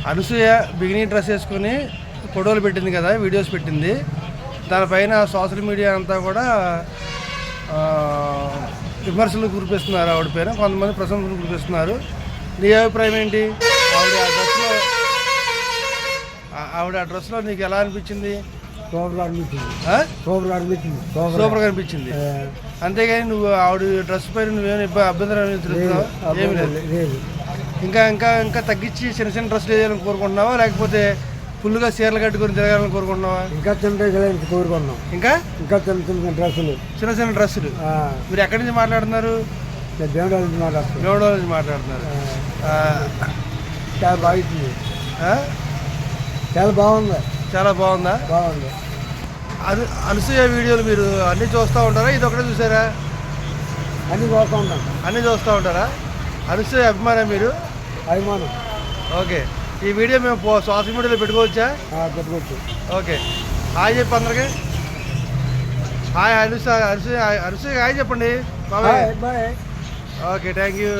Anasuya బిగినీ dress వేసుకొని ఫోటోలు పెట్టింది కదా, వీడియోస్ పెట్టింది. దానిపైన సోషల్ మీడియా అంతా కూడా విమర్శలు కురిపిస్తున్నారు ఆవిడ పైన, కొంతమంది ప్రశంసలు కురిపిస్తున్నారు. నీ అభిప్రాయం ఏంటి? ఆవిడ ఆ డ్రెస్లో నీకు ఎలా అనిపించింది? సూపర్గా అనిపించింది. అంతేగాని నువ్వు ఆవిడ డ్రెస్ పైన నువ్వేమైనా అభ్యంతరం తెలుస్తున్నావా? ఏమి లేదు. ఇంకా ఇంకా ఇంకా తగ్గించి చిన్న చిన్న డ్రెస్సులు వేయాలని కోరుకుంటున్నావా, లేకపోతే ఫుల్గా చీరలు కట్టుకొని తిరగాలని కోరుకుంటున్నావా? ఇంకా చిన్న కోరుకున్నాం. ఇంకా ఇంకా చిన్న చిన్న డ్రెస్సులు, చిన్న చిన్న డ్రెస్సులు. మీరు ఎక్కడి నుంచి మాట్లాడుతున్నారు? దేవుడి నుంచి మాట్లాడుతున్నారు. దేవుడి నుంచి మాట్లాడుతున్నారు. చాలా బాగుంది. చాలా బాగుంది. చాలా బాగుందా? బాగుంది. అనసూయ వీడియోలు మీరు అన్నీ చూస్తూ ఉంటారా? ఇది ఒకటే చూసారా? అన్నీ చూస్తూ ఉంటాం. అన్నీ చూస్తూ ఉంటారా? అనసూయ అభిమానం మీరు? అభిమానం. ఓకే, ఈ వీడియో మేము సోషల్ మీడియాలో పెట్టుకోవచ్చా? పెట్టుకోవచ్చు. ఓకే, హాయ్ చెప్పు అందరికి. హాయ్ అనసూయ. హాయ్ చెప్పండి. బాయ్. Okay, thank you.